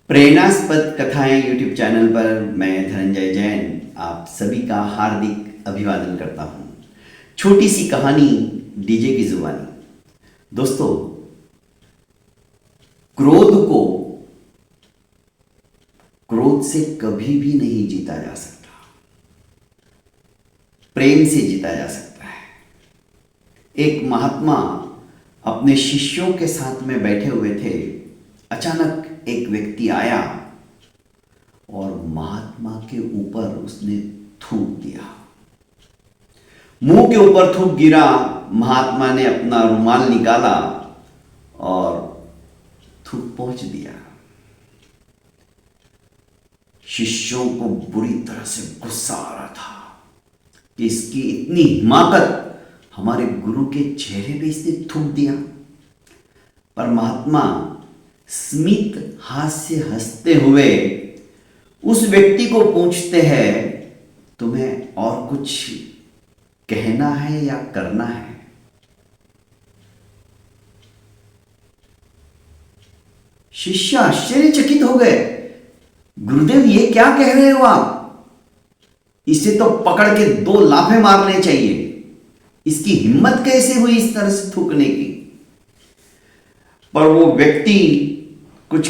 प्रेरणास्पद कथाएं YouTube channel पर मैं धनंजय जैन आप सभी का हार्दिक अभिवादन करता हूं। छोटी सी कहानी डीजे की जुबानी। दोस्तों, क्रोध से कभी भी नहीं जीता जा सकता, प्रेम से जीता जा सकता है। एक महात्मा अपने शिष्यों के साथ में बैठे हुए थे। अचानक एक व्यक्ति आया और महात्मा के ऊपर उसने थूक दिया। मुंह के ऊपर थूक गिरा। महात्मा ने अपना रुमाल निकाला और थूक पोंछ दिया। शिष्यों को बुरी तरह से गुस्सा आ रहा था कि इसकी इतनी हिमाकत, हमारे गुरु के चेहरे पे इसने थूक दिया। पर महात्मा स्मित हास्य हंसते हुए उस व्यक्ति को पूछते हैं, तुम्हें और कुछ कहना है या करना है? शिष्य आश्चर्यचकित हो गए। गुरुदेव, ये क्या कह रहे हो आप? इसे तो पकड़ के 2 लाफे मारने चाहिए। इसकी हिम्मत कैसे हुई इस तरह से थूकने की? पर वो व्यक्ति कुछ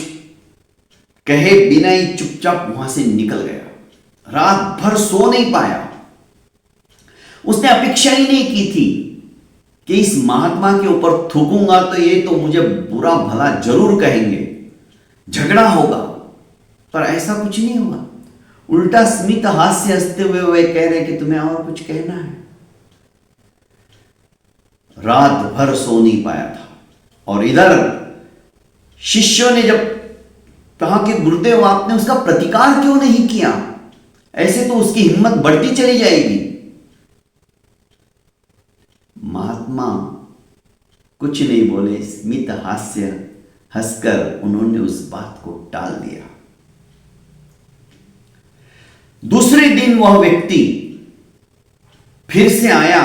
कहे बिना ही चुपचाप वहां से निकल गया। रात भर सो नहीं पाया। उसने अपेक्षा ही नहीं की थी कि इस महात्मा के ऊपर थूकूंगा तो ये तो मुझे बुरा भला जरूर कहेंगे, झगड़ा होगा। पर ऐसा कुछ नहीं हुआ। उल्टा स्मित हास्य हंसते हुए वे कह रहे कि तुम्हें और कुछ कहना है? रात भर सो नहीं पाया था। और इधर शिष्यों ने जब कहा कि गुरुदेव, आपने उसका प्रतिकार क्यों नहीं किया? ऐसे तो उसकी हिम्मत बढ़ती चली जाएगी। महात्मा कुछ नहीं बोले। स्मित हास्य हंसकर उन्होंने उस बात को टाल दिया। दूसरे दिन वह व्यक्ति फिर से आया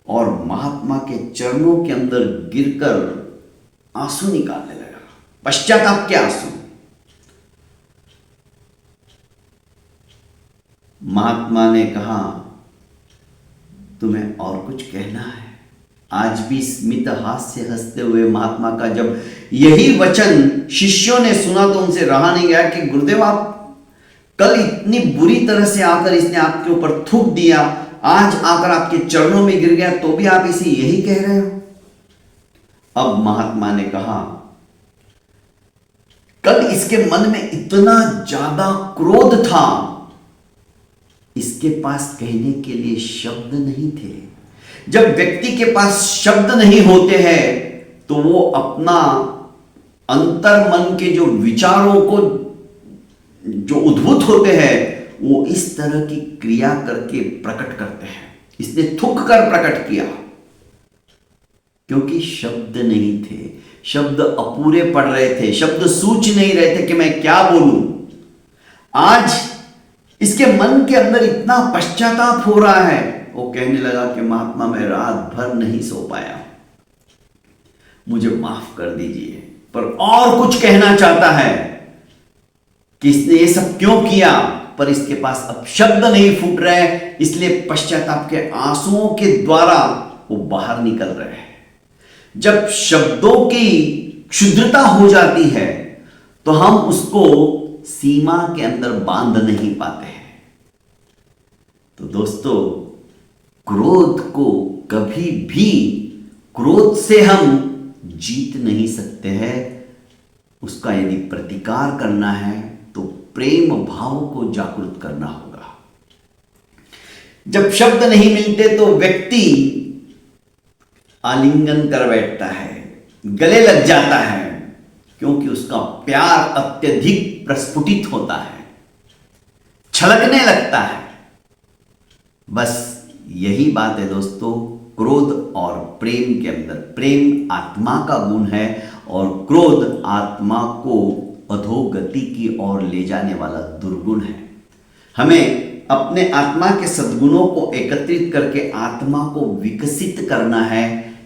और महात्मा के चरणों के अंदर गिरकर आंसू निकालने लगा, पश्चाताप के आंसू। महात्मा ने कहा, तुम्हें और कुछ कहना है? आज भी स्मित हास्य हंसते हुए महात्मा का जब यही वचन शिष्यों ने सुना तो उनसे रहा नहीं गया कि गुरुदेव, आप कल इतनी बुरी तरह से आकर इसने आपके ऊपर थूक दिया, आज आकर आपके चरणों में गिर गया, तो भी आप इसे यही कह रहे हो? अब महात्मा ने कहा, कल इसके मन में इतना ज्यादा क्रोध था, इसके पास कहने के लिए शब्द नहीं थे। जब व्यक्ति के पास शब्द नहीं होते हैं तो वो अपना अंतर मन के जो विचारों को जो उद्भूत होते हैं वो इस तरह की क्रिया करके प्रकट करते हैं। इसने थूक कर प्रकट किया क्योंकि शब्द नहीं थे, शब्द अपूरे पड़ रहे थे, शब्द सूझ नहीं रहे थे कि मैं क्या बोलूं। आज इसके मन के अंदर इतना पश्चाताप हो रहा है, वो कहने लगा कि महात्मा, मैं रात भर नहीं सो पाया, मुझे माफ कर दीजिए। पर और कुछ कहना चाहता है कि इसने ये सब क्यों किया, पर इसके पास अब शब्द नहीं फूट रहे, इसलिए पश्चाताप के आंसुओं के द्वारा वो बाहर निकल रहे हैं। जब शब्दों की क्षुद्रता हो जाती है तो हम उसको सीमा के अंदर बांध नहीं पाते हैं। तो दोस्तों, क्रोध को कभी भी, क्रोध से हम जीत नहीं सकते हैं। उसका यदि प्रतिकार करना है तो प्रेम भाव को जागृत करना होगा। जब शब्द नहीं मिलते तो व्यक्ति आलिंगन कर बैठता है, गले लग जाता है, क्योंकि उसका प्यार अत्यधिक प्रस्फुटित होता है, छलकने लगता है। बस यही बात है दोस्तों, क्रोध और प्रेम के अंदर। प्रेम आत्मा का गुण है और क्रोध आत्मा को अधोगति की ओर ले जाने वाला दुर्गुण है। हमें अपने आत्मा के सद्गुणों को एकत्रित करके आत्मा को विकसित करना है।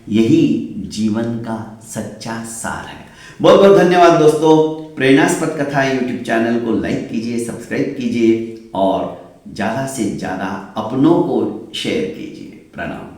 यही जीवन का सच्चा सार है। बहुत बहुत धन्यवाद दोस्तों। प्रेरणास्पद कथाएं यूट्यूब चैनल को लाइक कीजिए, सब्सक्राइब कीजिए और ज़्यादा से ज़्यादा अपनों को शेयर कीजिए। प्रणाम।